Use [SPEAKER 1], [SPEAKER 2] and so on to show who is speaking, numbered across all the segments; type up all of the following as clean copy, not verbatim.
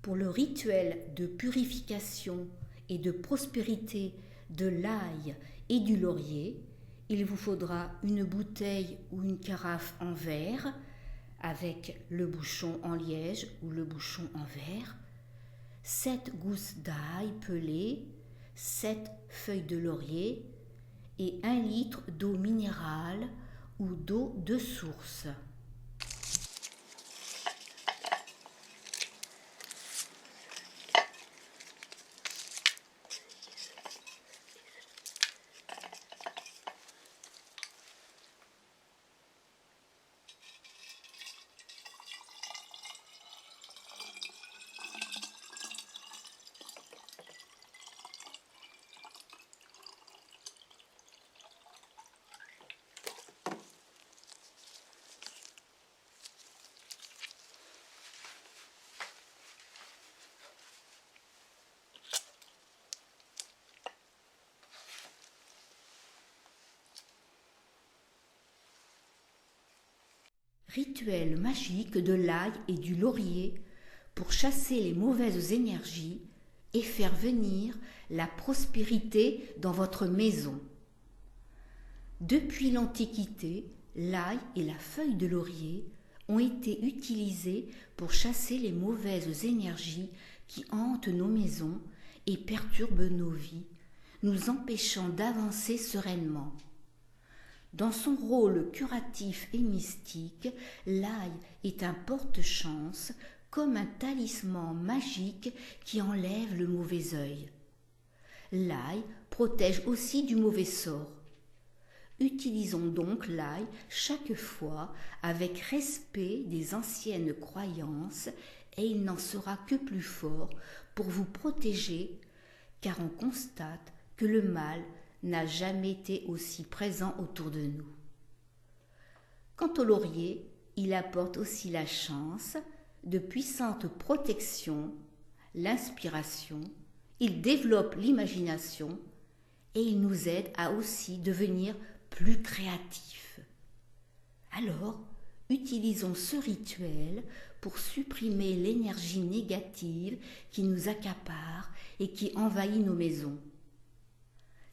[SPEAKER 1] Pour le rituel de purification et de prospérité de l'ail et du laurier, il vous faudra une bouteille ou une carafe en verre avec le bouchon en liège ou le bouchon en verre, 7 gousses d'ail pelées, 7 feuilles de laurier et 1 litre d'eau minérale ou d'eau de source. Rituel magique de l'ail et du laurier pour chasser les mauvaises énergies et faire venir la prospérité dans votre maison. Depuis l'Antiquité, l'ail et la feuille de laurier ont été utilisés pour chasser les mauvaises énergies qui hantent nos maisons et perturbent nos vies, nous empêchant d'avancer sereinement. Dans son rôle curatif et mystique, l'ail est un porte-chance comme un talisman magique qui enlève le mauvais œil. L'ail protège aussi du mauvais sort. Utilisons donc l'ail chaque fois avec respect des anciennes croyances et il n'en sera que plus fort pour vous protéger car on constate que le mal n'a jamais été aussi présent autour de nous. Quant au laurier, il apporte aussi la chance, de puissantes protections, l'inspiration, il développe l'imagination et il nous aide à aussi devenir plus créatifs. Alors, utilisons ce rituel pour supprimer l'énergie négative qui nous accapare et qui envahit nos maisons.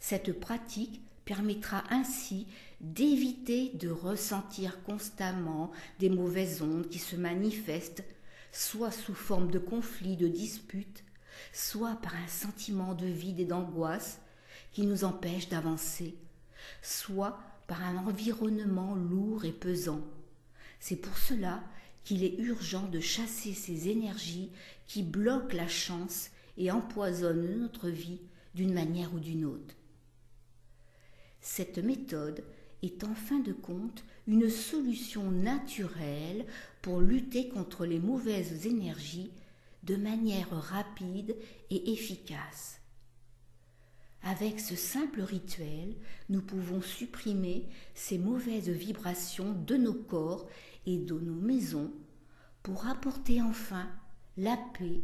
[SPEAKER 1] Cette pratique permettra ainsi d'éviter de ressentir constamment des mauvaises ondes qui se manifestent, soit sous forme de conflits, de disputes, soit par un sentiment de vide et d'angoisse qui nous empêche d'avancer, soit par un environnement lourd et pesant. C'est pour cela qu'il est urgent de chasser ces énergies qui bloquent la chance et empoisonnent notre vie d'une manière ou d'une autre. Cette méthode est en fin de compte une solution naturelle pour lutter contre les mauvaises énergies de manière rapide et efficace. Avec ce simple rituel, nous pouvons supprimer ces mauvaises vibrations de nos corps et de nos maisons pour apporter enfin la paix,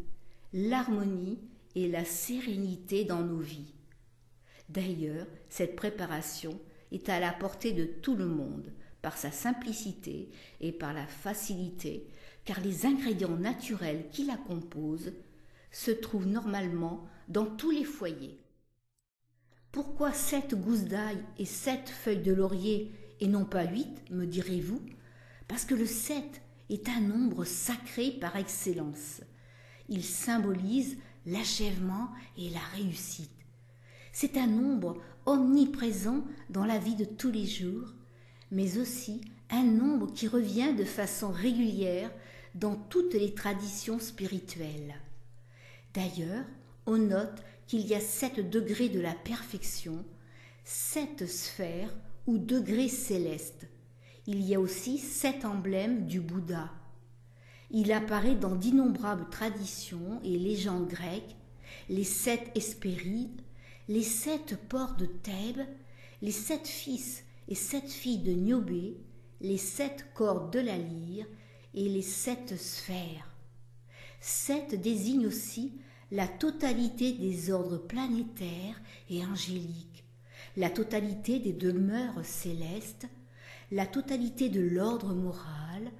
[SPEAKER 1] l'harmonie et la sérénité dans nos vies. D'ailleurs, cette préparation est à la portée de tout le monde par sa simplicité et par la facilité, car les ingrédients naturels qui la composent se trouvent normalement dans tous les foyers. Pourquoi 7 gousses d'ail et 7 feuilles de laurier et non pas 8, me direz-vous? Parce que le 7 est un nombre sacré par excellence. Il symbolise l'achèvement et la réussite. C'est un nombre omniprésent dans la vie de tous les jours, mais aussi un nombre qui revient de façon régulière dans toutes les traditions spirituelles. D'ailleurs, on note qu'il y a 7 degrés de la perfection, 7 sphères ou degrés célestes. Il y a aussi 7 emblèmes du Bouddha. Il apparaît dans d'innombrables traditions et légendes grecques, les 7 Hespérides, les 7 ports de Thèbes, les 7 fils et 7 filles de Niobé, les 7 cordes de la lyre et les 7 sphères. 7 désigne aussi la totalité des ordres planétaires et angéliques, la totalité des demeures célestes, la totalité de l'ordre moral,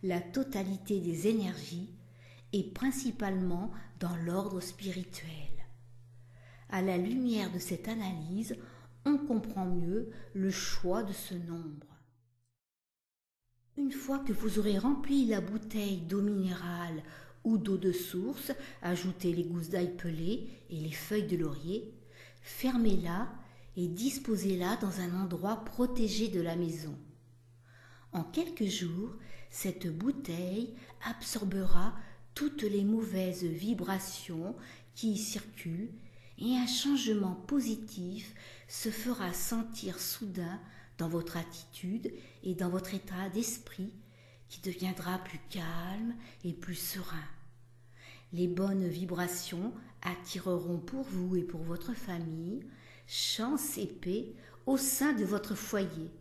[SPEAKER 1] la totalité des énergies et principalement dans l'ordre spirituel. À la lumière de cette analyse, on comprend mieux le choix de ce nombre. Une fois que vous aurez rempli la bouteille d'eau minérale ou d'eau de source, ajoutez les gousses d'ail pelées et les feuilles de laurier, fermez-la et disposez-la dans un endroit protégé de la maison. En quelques jours, cette bouteille absorbera toutes les mauvaises vibrations qui y circulent et un changement positif se fera sentir soudain dans votre attitude et dans votre état d'esprit qui deviendra plus calme et plus serein. Les bonnes vibrations attireront pour vous et pour votre famille chance et paix au sein de votre foyer.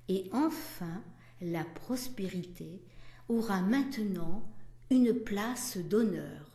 [SPEAKER 1] Et enfin, la prospérité aura maintenant une place d'honneur.